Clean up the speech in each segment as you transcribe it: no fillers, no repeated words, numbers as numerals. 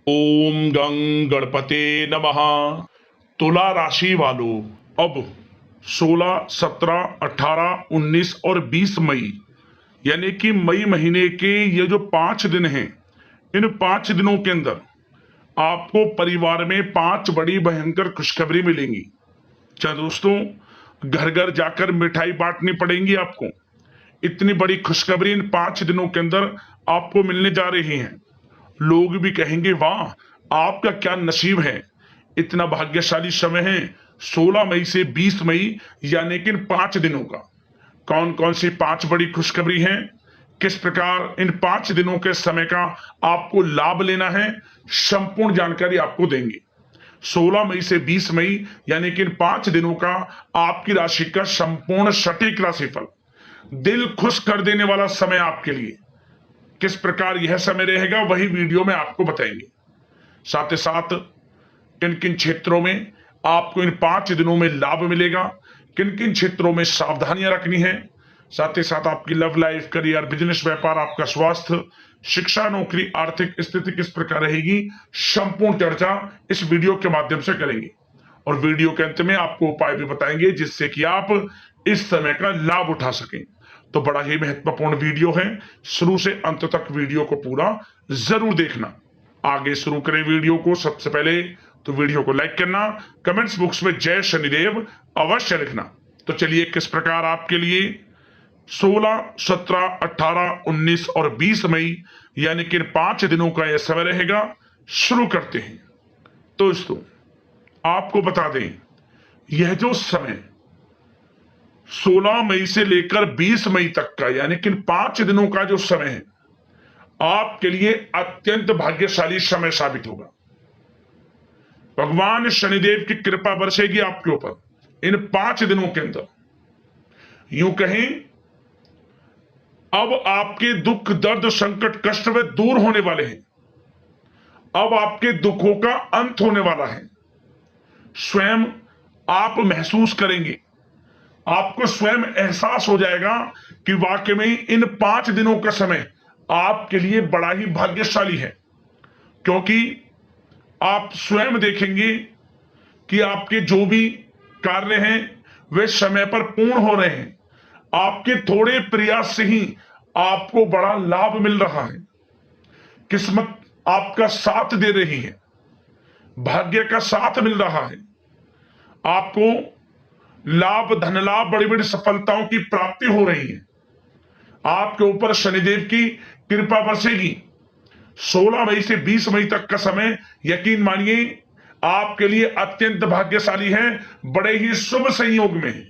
ओम गं गणपते नमः। तुला राशि वालों, अब 16, 17, 18, 19 और 20 मई यानी कि मई महीने के ये जो 5 दिन हैं, इन 5 दिनों के अंदर आपको परिवार में 5 बड़ी भयंकर खुशखबरी मिलेंगी। क्या दोस्तों, घर घर जाकर मिठाई बांटनी पड़ेंगी आपको। इतनी बड़ी खुशखबरी इन 5 दिनों के अंदर आपको मिलने जा रही है। लोग भी कहेंगे वाह, आपका क्या नसीब है, इतना भाग्यशाली समय है। 16 मई से 20 मई यानी कि इन 5 दिनों का कौन कौन सी 5 बड़ी खुशखबरी हैं, किस प्रकार इन 5 दिनों के समय का आपको लाभ लेना है, संपूर्ण जानकारी आपको देंगे। 16 मई से 20 मई यानी कि इन 5 दिनों का आपकी राशि का संपूर्ण सटीक राशिफल, दिल खुश कर देने वाला समय आपके लिए। किस प्रकार यह समय रहेगा वही वीडियो में आपको बताएंगे। साथ ही साथ किन किन क्षेत्रों में आपको इन 5 दिनों में लाभ मिलेगा, किन किन क्षेत्रों में सावधानियां रखनी है। साथ ही साथ आपकी लव लाइफ, करियर, बिजनेस, व्यापार, आपका स्वास्थ्य, शिक्षा, नौकरी, आर्थिक स्थिति किस प्रकार रहेगी, संपूर्ण चर्चा इस वीडियो के माध्यम से करेंगे। और वीडियो के अंत में आपको उपाय भी बताएंगे जिससे कि आप इस समय का लाभ उठा सकें। तो बड़ा ही महत्वपूर्ण वीडियो है, शुरू से अंत तक वीडियो को पूरा जरूर देखना। आगे शुरू करें वीडियो को। सबसे पहले तो वीडियो को लाइक करना, कमेंट्स बॉक्स में जय शनिदेव अवश्य लिखना। तो चलिए किस प्रकार आपके लिए 16, 17, 18, 19 और 20 मई यानी कि 5 दिनों का यह समय रहेगा, शुरू करते हैं। तो दोस्तों आपको बता दें, यह जो समय 16 मई से लेकर 20 मई तक का यानी कि 5 दिनों का जो समय है, आपके लिए अत्यंत भाग्यशाली समय साबित होगा। भगवान शनिदेव की कृपा बरसेगी आपके ऊपर इन 5 दिनों के अंदर। यूं कहें, अब आपके दुख, दर्द, संकट, कष्ट वे दूर होने वाले हैं। अब आपके दुखों का अंत होने वाला है। स्वयं आप महसूस करेंगे, आपको स्वयं एहसास हो जाएगा कि वाकई में इन 5 दिनों का समय आपके लिए बड़ा ही भाग्यशाली है। क्योंकि आप स्वयं देखेंगे कि आपके जो भी कार्य हैं वे समय पर पूर्ण हो रहे हैं। आपके थोड़े प्रयास से ही आपको बड़ा लाभ मिल रहा है। किस्मत आपका साथ दे रही है, भाग्य का साथ मिल रहा है। आपको लाभ, धन लाभ, बड़ी बड़ी सफलताओं की प्राप्ति हो रही है। आपके ऊपर शनिदेव की कृपा बरसेगी। 16 मई से 20 मई तक का समय यकीन मानिए आपके लिए अत्यंत भाग्यशाली है, बड़े ही शुभ संयोग में है।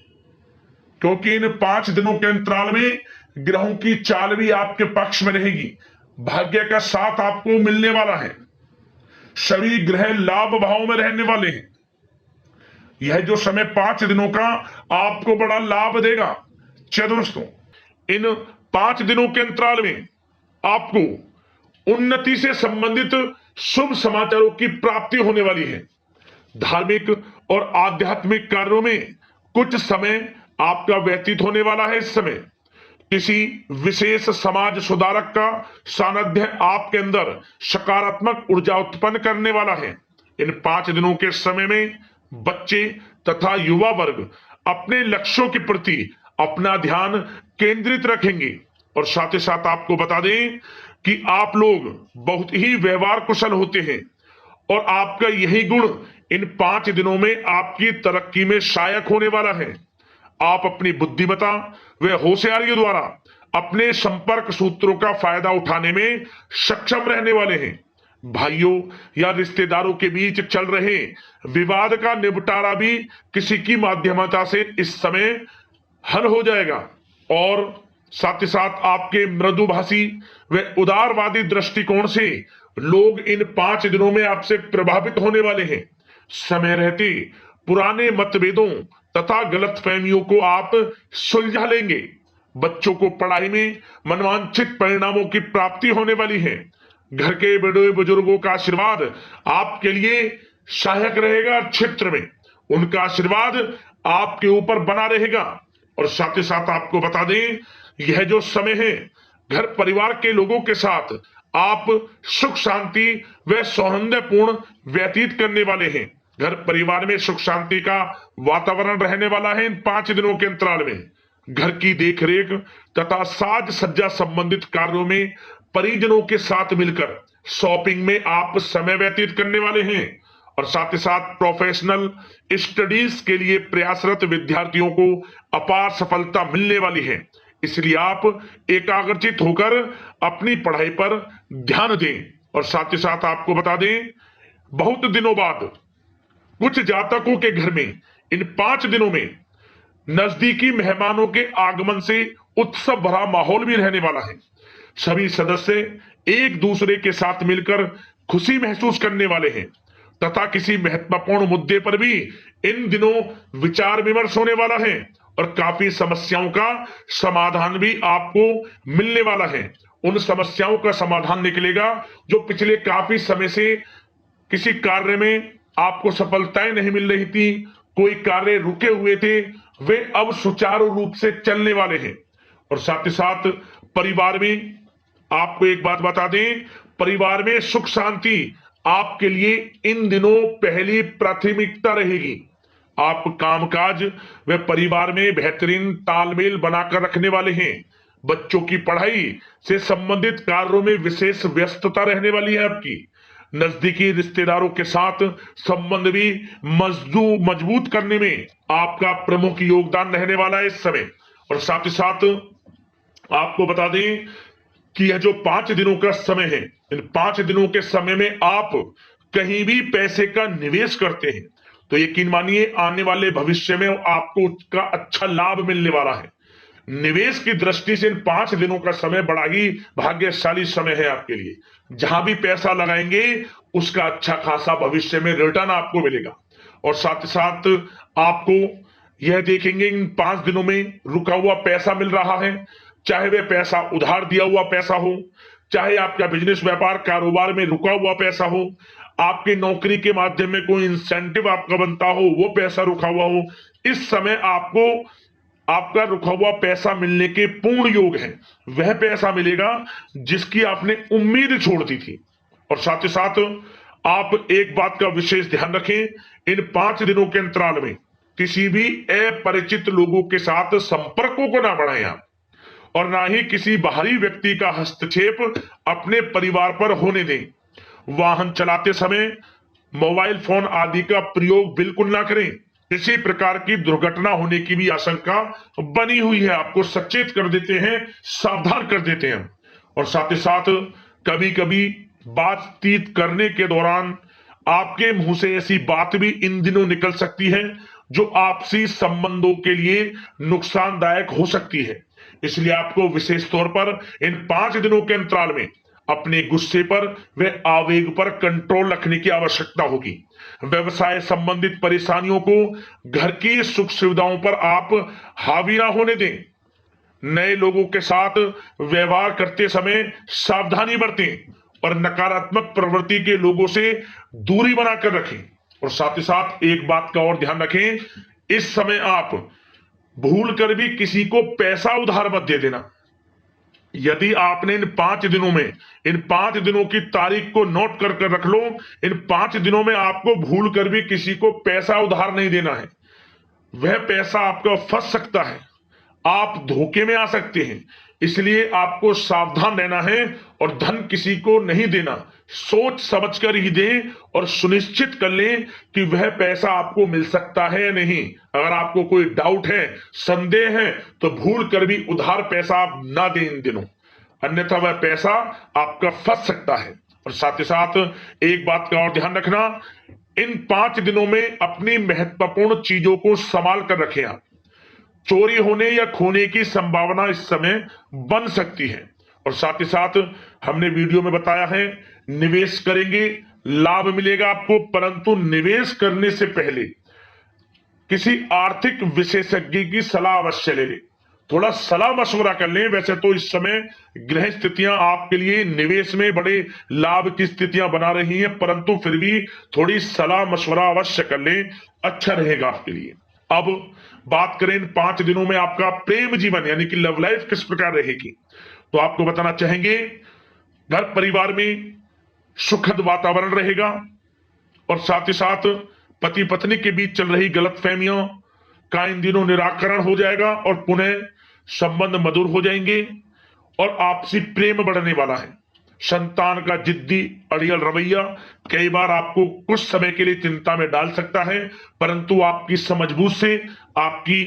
क्योंकि इन 5 दिनों के अंतराल में ग्रहों की चाल भी आपके पक्ष में रहेगी। भाग्य का साथ आपको मिलने वाला है। सभी ग्रह लाभ भाव में रहने वाले हैं। यह जो समय 5 दिनों का आपको बड़ा लाभ देगा। चलिए दोस्तों, इन 5 दिनों के अंतराल में आपको उन्नति से संबंधित शुभ समाचारों की प्राप्ति होने वाली है। धार्मिक और आध्यात्मिक कार्यों में कुछ समय आपका व्यतीत होने वाला है। इस समय किसी विशेष समाज सुधारक का सानिध्य आपके अंदर सकारात्मक ऊर्जा उत्पन्न करने वाला है। इन 5 दिनों के समय में बच्चे तथा युवा वर्ग अपने लक्ष्यों के प्रति अपना ध्यान केंद्रित रखेंगे। और साथ ही साथ आपको बता दें कि आप लोग बहुत ही व्यवहार कुशल होते हैं और आपका यही गुण इन 5 दिनों में आपकी तरक्की में सहायक होने वाला है। आप अपनी बुद्धिमत्ता व होशियारी द्वारा अपने संपर्क सूत्रों का फायदा उठाने में सक्षम रहने वाले हैं। भाइयों या रिश्तेदारों के बीच चल रहे विवाद का निपटारा भी किसी की माध्यमता से इस समय हल हो जाएगा। और साथ ही साथ आपके मृदुभाषी व उदारवादी दृष्टिकोण से लोग इन 5 दिनों में आपसे प्रभावित होने वाले हैं। समय रहते पुराने मतभेदों तथा गलतफहमियों को आप सुलझा लेंगे। बच्चों को पढ़ाई में मनवांछित परिणामों की प्राप्ति होने वाली है। घर के बड़े बुजुर्गों का आशीर्वाद आपके लिए सहायक रहेगा। क्षेत्र में उनका आशीर्वाद आपके ऊपर बना रहेगा। और साथ ही साथ आपको बता दें, यह जो समय है घर परिवार के लोगों के साथ आप सुख शांति व सौहार्दपूर्ण व्यतीत करने वाले हैं। घर परिवार में सुख शांति का वातावरण रहने वाला है इन 5 दिनों के अंतराल में। घर की देखरेख तथा साज सज्जा संबंधित कार्यों में परिजनों के साथ मिलकर शॉपिंग में आप समय व्यतीत करने वाले हैं। और साथ ही साथ प्रोफेशनल स्टडीज के लिए प्रयासरत विद्यार्थियों को अपार सफलता मिलने वाली है। इसलिए आप एकाग्रचित होकर अपनी पढ़ाई पर ध्यान दें। और साथ ही साथ आपको बता दें, बहुत दिनों बाद कुछ जातकों के घर में इन 5 दिनों में नजदीकी मेहमानों के आगमन से उत्सव भरा माहौल भी रहने वाला है। सभी सदस्य एक दूसरे के साथ मिलकर खुशी महसूस करने वाले हैं तथा किसी महत्वपूर्ण मुद्दे पर भी इन दिनों विचार विमर्श होने वाला है और काफी समस्याओं का समाधान भी आपको मिलने वाला है। उन समस्याओं का समाधान निकलेगा जो पिछले काफी समय से किसी कार्य में आपको सफलताएं नहीं मिल रही थी, कोई कार्य रुके हुए थे, वे अब सुचारू रूप से चलने वाले हैं। और साथ ही साथ परिवार में आपको एक बात बता दें, परिवार में सुख शांति आपके लिए इन दिनों पहली प्राथमिकता रहेगी। आप कामकाज व परिवार में बेहतरीन तालमेल बनाकर रखने वाले हैं। बच्चों की पढ़ाई से संबंधित कार्यों में विशेष व्यस्तता रहने वाली है आपकी। नजदीकी रिश्तेदारों के साथ संबंध भी मजबूत करने में आपका प्रमुख योगदान रहने वाला है इस समय। और साथ ही साथ आपको बता दें कि यह जो 5 दिनों का समय है, इन 5 दिनों के समय में आप कहीं भी पैसे का निवेश करते हैं तो यकीन मानिए आने वाले भविष्य में आपको उसका अच्छा लाभ मिलने वाला है। निवेश की दृष्टि से इन 5 दिनों का समय बड़ा ही भाग्यशाली समय है आपके लिए। जहां भी पैसा लगाएंगे उसका अच्छा खासा भविष्य में रिटर्न आपको मिलेगा। और साथ ही साथ आपको यह देखेंगे इन 5 दिनों में रुका हुआ पैसा मिल रहा है, चाहे वह पैसा उधार दिया हुआ पैसा हो, चाहे आपका बिजनेस व्यापार कारोबार में रुका हुआ पैसा हो, आपकी नौकरी के माध्यम में कोई इंसेंटिव आपका बनता हो, वो पैसा रुका हुआ हो। इस समय आपको आपका रुका हुआ पैसा मिलने के पूर्ण योग है। वह पैसा मिलेगा जिसकी आपने उम्मीद छोड़ दी थी। और साथ ही साथ आप एक बात का विशेष ध्यान रखें, इन 5 दिनों के अंतराल में किसी भी अपरिचित लोगों के साथ संपर्कों को ना बढ़ाएं आप, और ना ही किसी बाहरी व्यक्ति का हस्तक्षेप अपने परिवार पर होने दें। वाहन चलाते समय मोबाइल फोन आदि का प्रयोग बिल्कुल ना करें। किसी प्रकार की दुर्घटना होने की भी आशंका बनी हुई है, आपको सचेत कर देते हैं, सावधान कर देते हैं। और साथ ही साथ कभी कभी बातचीत करने के दौरान आपके मुंह से ऐसी बात भी इन दिनों निकल सकती है जो आपसी संबंधों के लिए नुकसानदायक हो सकती है। इसलिए आपको विशेष तौर पर इन 5 दिनों के अंतराल में अपने गुस्से पर व आवेग पर कंट्रोल रखने की आवश्यकता होगी। व्यवसाय संबंधित परेशानियों को घर की सुख सुविधाओं पर आप हावी ना होने दें। नए लोगों के साथ व्यवहार करते समय सावधानी बरतें और नकारात्मक प्रवृत्ति के लोगों से दूरी बनाकर रखें। और साथ ही साथ एक बात का और ध्यान रखें, इस समय आप भूल कर भी किसी को पैसा उधार मत दे देना। यदि आपने इन 5 दिनों में इन 5 दिनों की तारीख को नोट कर रख लो, इन 5 दिनों में आपको भूल कर भी किसी को पैसा उधार नहीं देना है। वह पैसा आपका फंस सकता है, आप धोखे में आ सकते हैं। इसलिए आपको सावधान रहना है और धन किसी को नहीं देना। सोच समझकर ही दें और सुनिश्चित कर लें कि वह पैसा आपको मिल सकता है या नहीं। अगर आपको कोई डाउट है, संदेह है, तो भूल कर भी उधार पैसा आप ना दें इन दिनों, अन्यथा वह पैसा आपका फंस सकता है। और साथ ही साथ एक बात का और ध्यान रखना, इन 5 दिनों में अपनी महत्वपूर्ण चीजों को संभाल कर रखें आप। चोरी होने या खोने की संभावना इस समय बन सकती है। और साथ ही साथ हमने वीडियो में बताया है, निवेश करेंगे लाभ मिलेगा आपको, परंतु निवेश करने से पहले किसी आर्थिक विशेषज्ञ की सलाह अवश्य ले लें। थोड़ा सलाह मशवरा कर लें। वैसे तो इस समय ग्रह स्थितियां आपके लिए निवेश में बड़े लाभ की स्थितियां बना रही हैं, परंतु फिर भी थोड़ी सलाह मशवरा अवश्य कर लें, अच्छा रहेगा आपके लिए। अब बात करें इन 5 दिनों में आपका प्रेम जीवन यानी कि लव लाइफ किस प्रकार रहेगी, तो आपको बताना चाहेंगे घर परिवार में सुखद वातावरण रहेगा और साथ ही साथ पति पत्नी के बीच चल रही गलतफहमियों का इन दिनों निराकरण हो जाएगा और पुनः संबंध मधुर हो जाएंगे और आपसी प्रेम बढ़ने वाला है। संतान का जिद्दी अड़ियल रवैया कई बार आपको कुछ समय के लिए चिंता में डाल सकता है, परंतु आपकी समझबूझ से आपकी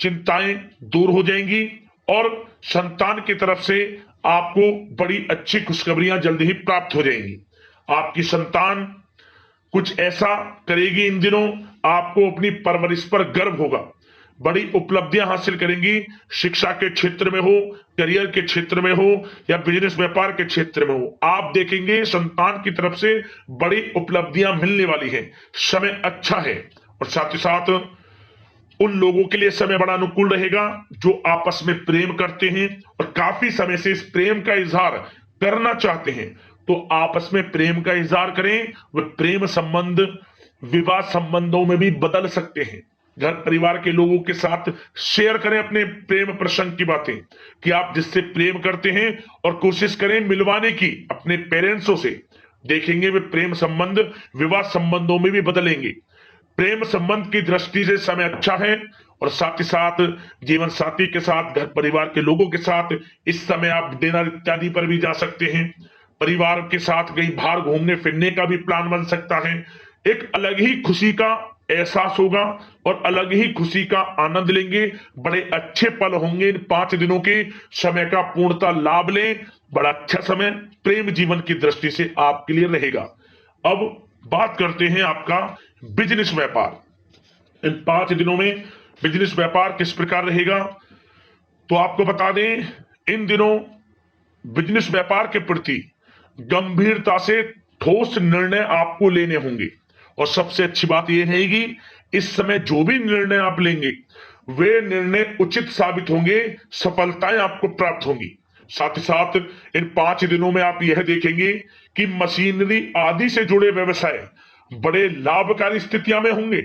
चिंताएं दूर हो जाएंगी और संतान की तरफ से आपको बड़ी अच्छी खुशखबरियां जल्द ही प्राप्त हो जाएंगी। आपकी संतान कुछ ऐसा करेगी इन दिनों, आपको अपनी परवरिश पर गर्व होगा। बड़ी उपलब्धियां हासिल करेंगी, शिक्षा के क्षेत्र में हो, करियर के क्षेत्र में हो या बिजनेस व्यापार के क्षेत्र में हो। आप देखेंगे संतान की तरफ से बड़ी उपलब्धियां मिलने वाली है, समय अच्छा है। और साथ ही साथ उन लोगों के लिए समय बड़ा अनुकूल रहेगा जो आपस में प्रेम करते हैं और काफी समय से इस प्रेम का इजहार करना चाहते हैं, तो आपस में प्रेम का इजहार करें। वह प्रेम संबंध विवाह संबंधों में भी बदल सकते हैं। घर परिवार के लोगों के साथ शेयर करें अपने प्रेम प्रसंग की बातें कि आप जिससे प्रेम करते हैं और कोशिश करें मिलवाने की अपने पेरेंट्सों से। देखेंगे वे प्रेम संबंध विवाह संबंधों में भी बदलेंगे। प्रेम संबंध की दृष्टि से समय अच्छा है और साथ ही साथ जीवन साथी के साथ घर परिवार के लोगों के साथ इस समय आप डिनर इत्यादि पर भी जा सकते हैं। परिवार के साथ कहीं बाहर घूमने फिरने का भी प्लान बन सकता है। एक अलग ही खुशी का एहसास होगा और अलग ही खुशी का आनंद लेंगे। बड़े अच्छे पल होंगे इन 5 दिनों के समय का पूर्णता लाभ लें। बड़ा अच्छा समय प्रेम जीवन की दृष्टि से आपके लिए रहेगा। अब बात करते हैं आपका बिजनेस व्यापार। इन 5 दिनों में बिजनेस व्यापार किस प्रकार रहेगा, तो आपको बता दें इन दिनों बिजनेस व्यापार के प्रति गंभीरता से ठोस निर्णय आपको लेने होंगे और सबसे अच्छी बात यह रहेगी इस समय जो भी निर्णय आप लेंगे वे निर्णय उचित साबित होंगे, सफलताएं आपको प्राप्त होंगी। साथ ही साथ इन 5 दिनों में आप यह देखेंगे कि मशीनरी आदि से जुड़े व्यवसाय बड़े लाभकारी स्थितियां में होंगे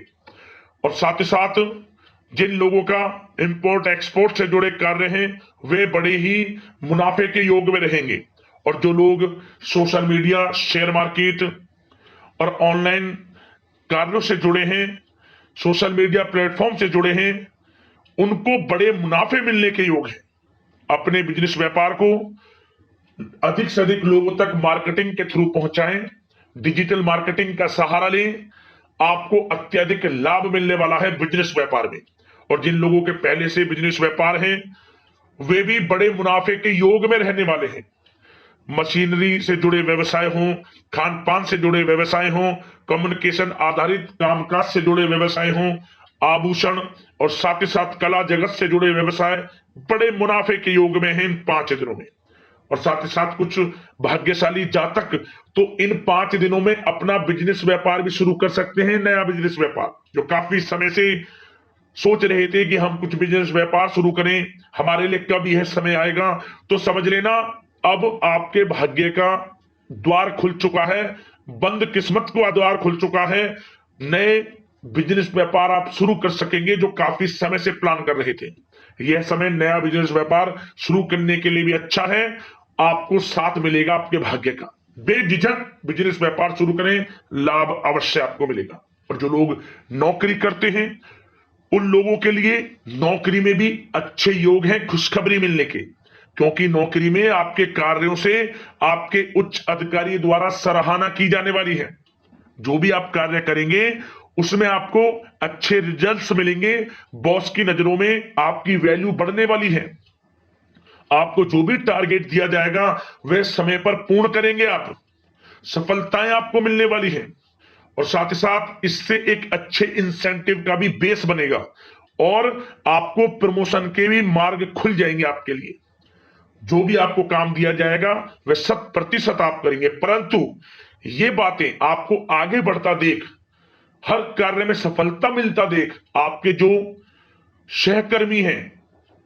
और साथ ही साथ जिन लोगों का इंपोर्ट एक्सपोर्ट से जुड़े कार्य हैं वे बड़े ही मुनाफे के योग में रहेंगे और जो लोग सोशल मीडिया शेयर मार्केट और ऑनलाइन कार्यों से जुड़े हैं, सोशल मीडिया प्लेटफॉर्म से जुड़े हैं, उनको बड़े मुनाफे मिलने के योग हैं। अपने बिजनेस व्यापार को अधिक से अधिक लोगों तक मार्केटिंग के थ्रू पहुंचाएं, डिजिटल मार्केटिंग का सहारा लें। आपको अत्यधिक लाभ मिलने वाला है बिजनेस व्यापार में और जिन लोगों के पहले से बिजनेस व्यापार हैं वे भी बड़े मुनाफे के योग में रहने वाले हैं। मशीनरी से जुड़े व्यवसाय हों, खान पान से जुड़े व्यवसाय हों, कम्युनिकेशन आधारित कामकाज से जुड़े व्यवसाय हों, आभूषण और साथ ही साथ कला जगत से जुड़े व्यवसाय बड़े मुनाफे के योग में हैं इन 5 दिनों में। और साथ ही साथ कुछ भाग्यशाली जातक तो इन 5 दिनों में अपना बिजनेस व्यापार भी शुरू कर सकते हैं। नया बिजनेस व्यापार जो काफी समय से सोच रहे थे कि हम कुछ बिजनेस व्यापार शुरू करें, हमारे लिए कब यह समय आएगा, तो समझ लेना अब आपके भाग्य का द्वार खुल चुका है, बंद किस्मत का द्वार खुल चुका है। नए बिजनेस व्यापार आप शुरू कर सकेंगे जो काफी समय से प्लान कर रहे थे। यह समय नया बिजनेस व्यापार शुरू करने के लिए भी अच्छा है, आपको साथ मिलेगा आपके भाग्य का। बेझिझक बिजनेस व्यापार शुरू करें, लाभ अवश्य आपको मिलेगा। और जो लोग नौकरी करते हैं उन लोगों के लिए नौकरी में भी अच्छे योग हैं खुशखबरी मिलने के, क्योंकि नौकरी में आपके कार्यों से आपके उच्च अधिकारी द्वारा सराहना की जाने वाली है। जो भी आप कार्य करेंगे उसमें आपको अच्छे रिजल्ट्स मिलेंगे, बॉस की नजरों में आपकी वैल्यू बढ़ने वाली है। आपको जो भी टारगेट दिया जाएगा वह समय पर पूर्ण करेंगे आप, सफलताएं आपको मिलने वाली है। और साथ ही साथ इससे एक अच्छे इंसेंटिव का भी बेस बनेगा और आपको प्रमोशन के भी मार्ग खुल जाएंगे आपके लिए। जो भी आपको काम दिया जाएगा वह 100% आप करेंगे, परंतु ये बातें आपको आगे बढ़ता देख, हर कार्य में सफलता मिलता देख, आपके जो सहकर्मी हैं,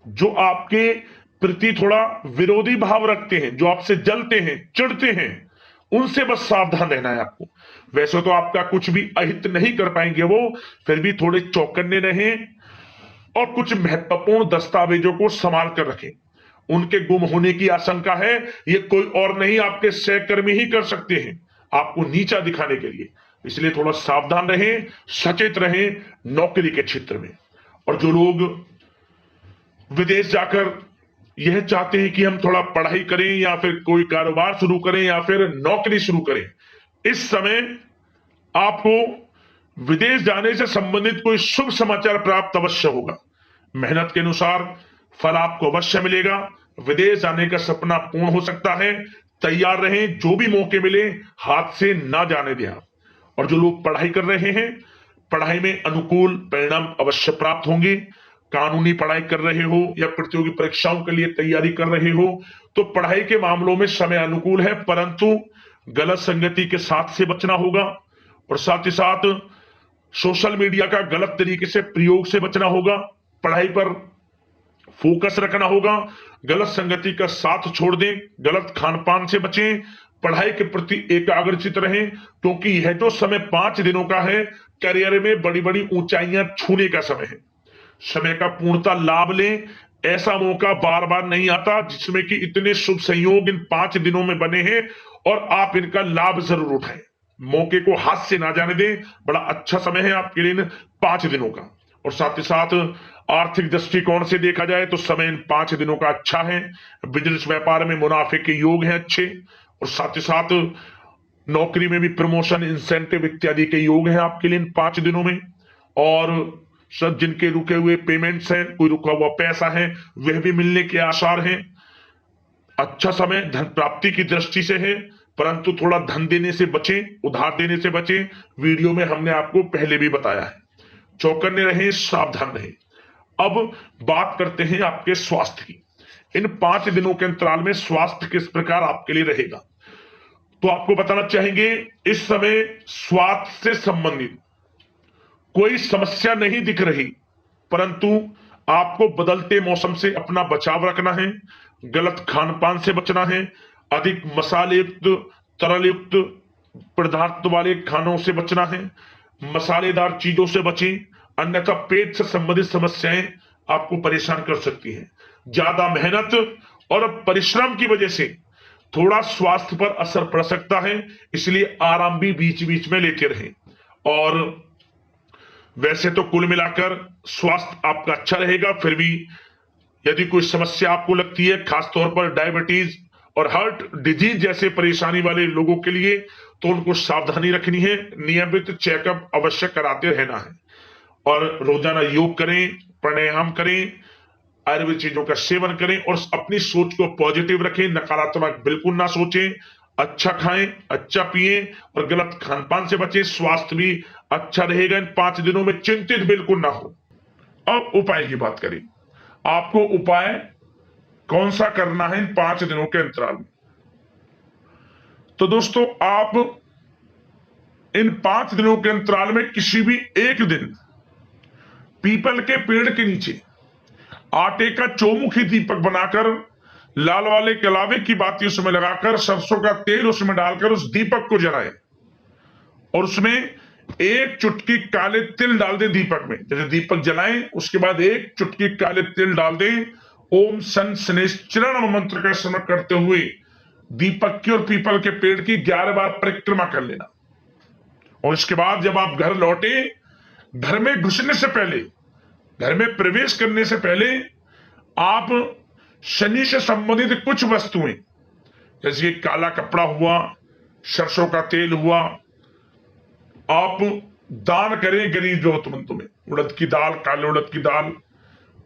जो आपके प्रति थोड़ा विरोधी भाव रखते हैं, जो आपसे जलते हैं चिढ़ते हैं, उनसे बस सावधान रहना है आपको। वैसे तो आपका कुछ भी अहित नहीं कर पाएंगे वो, फिर भी थोड़े चौकन्ने रहें और कुछ महत्वपूर्ण दस्तावेजों को संभाल कर रखें उनके गुम होने की आशंका है। ये कोई और नहीं, आपके सहकर्मी ही कर सकते हैं, आपको नीचा दिखाने के लिए। इसलिए थोड़ा सावधान रहें, सचेत रहें नौकरी के क्षेत्र में। और जो लोग विदेश जाकर यह चाहते हैं कि हम थोड़ा पढ़ाई करें या फिर कोई कारोबार शुरू करें या फिर नौकरी शुरू करें, इस समय आपको विदेश जाने से संबंधित कोई शुभ समाचार प्राप्त अवश्य होगा। मेहनत के अनुसार फल आपको अवश्य मिलेगा। विदेश जाने का सपना पूर्ण हो सकता है। तैयार रहें, जो भी मौके मिले हाथ से ना जाने दें। और जो लोग पढ़ाई कर रहे हैं, पढ़ाई में अनुकूल परिणाम अवश्य प्राप्त होंगे। कानूनी पढ़ाई कर रहे हो या प्रतियोगी परीक्षाओं के लिए तैयारी कर रहे हो तो पढ़ाई के मामलों में समय अनुकूल है, परंतु गलत संगति के साथ से बचना होगा। और साथ ही साथ सोशल मीडिया का गलत तरीके से प्रयोग से बचना होगा। पढ़ाई पर फोकस रखना होगा। गलत संगति का साथ छोड़ दें, गलत खान पान से बचें, पढ़ाई के प्रति एकाग्रचित रहें, क्योंकि यह जो समय 5 दिनों का है, करियर में बड़ी बड़ी ऊंचाइयां छूने का समय है। समय का पूर्णता लाभ लें। ऐसा मौका बार बार नहीं आता जिसमें कि इतने शुभ संयोग इन 5 दिनों में बने हैं और आप इनका लाभ जरूर उठाएं। मौके को हाथ से ना जाने दें। बड़ा अच्छा समय है आपके लिए इन 5 दिनों का। और साथ ही साथ आर्थिक दृष्टिकोण से देखा जाए तो समय इन 5 दिनों का अच्छा है। बिजनेस व्यापार में मुनाफे के योग हैं अच्छे। और साथ ही साथ नौकरी में भी प्रमोशन, इंसेंटिव इत्यादि के योग हैं आपके लिए इन 5 दिनों में। और सब जिनके रुके हुए पेमेंट्स हैं, कोई रुका हुआ पैसा है, वह भी मिलने के आसार हैं। अच्छा समय धन प्राप्ति की दृष्टि से है, परंतु थोड़ा धन देने से बचें, उधार देने से बचें। वीडियो में हमने आपको पहले भी बताया है। चौकन्ने रहें, सावधान रहें। अब बात करते हैं आपके स्वास्थ्य की। इन 5 दिनों के अंतराल में स्वास्थ्य किस प्रकार आपके लिए रहेगा, तो आपको बताना चाहेंगे इस समय स्वास्थ्य से संबंधित कोई समस्या नहीं दिख रही, परंतु आपको बदलते मौसम से अपना बचाव रखना है। गलत खान पान से बचना है। अधिक मसाले युक्त, तरल युक्त पदार्थ वाले खानों से बचना है। मसालेदार चीजों से बचें, अन्यथा पेट से संबंधित समस्याएं आपको परेशान कर सकती हैं। ज्यादा मेहनत और परिश्रम की वजह से थोड़ा स्वास्थ्य पर असर पड़ सकता है, इसलिए आराम भी बीच बीच में लेते रहें। और वैसे तो कुल मिलाकर स्वास्थ्य आपका अच्छा रहेगा। फिर भी यदि कोई समस्या आपको लगती है, खासतौर पर डायबिटीज और हार्ट डिजीज जैसे परेशानी वाले लोगों के लिए, तो उनको सावधानी रखनी है। नियमित चेकअप अवश्य कराते रहना है। और रोजाना योग करें, प्राणायाम करें, आयुर्वेद चीजों का सेवन करें और अपनी सोच को पॉजिटिव रखें। नकारात्मक बिल्कुल ना सोचें। अच्छा खाएं, अच्छा पिएं और गलत खान पान से बचें। स्वास्थ्य भी अच्छा रहेगा इन 5 दिनों में, चिंतित बिल्कुल ना हो। अब उपाय की बात करें। आपको उपाय कौन सा करना है इन 5 दिनों के अंतराल में? तो दोस्तों, आप इन 5 दिनों के अंतराल में किसी भी एक दिन पीपल के पेड़ के नीचे आटे का चौमुखी दीपक बनाकर, लाल वाले कलावे की बाती उसमें लगाकर, सरसों का तेल उसमें डालकर उस दीपक को जलाएं और उसमें 1 चुटकी काले तिल डाल दें दीपक में। जैसे दीपक जलाएं उसके बाद 1 चुटकी काले तिल डाल दें। ओम सन शनैश्चरण मंत्र का स्मरण करते हुए दीपक की और पीपल के पेड़ की 11 बार परिक्रमा कर लेना। और इसके बाद जब आप घर लौटे, घर में घुसने से पहले, घर में प्रवेश करने से पहले आप शनि से संबंधित कुछ वस्तुएं, जैसे काला कपड़ा हुआ, सरसों का तेल हुआ, आप दान करें गरीब जरूरतमंदों में। उड़द की दाल, काले उड़द की दाल,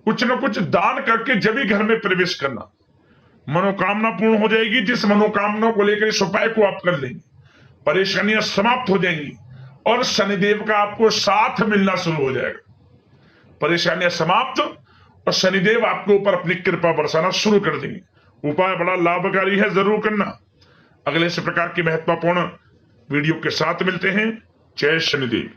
कुछ ना कुछ दान करके जब भी घर में प्रवेश करना, मनोकामना पूर्ण हो जाएगी। जिस मनोकामना को लेकर इस उपाय को आप कर लेंगे, परेशानियां समाप्त हो जाएंगी और शनिदेव का आपको साथ मिलना शुरू हो जाएगा। परेशानियां समाप्त और शनिदेव आपके ऊपर अपनी कृपा बरसाना शुरू कर देंगे। उपाय बड़ा लाभकारी है, जरूर करना। अगले इस प्रकार की महत्वपूर्ण वीडियो के साथ मिलते हैं। जय शनिदेव।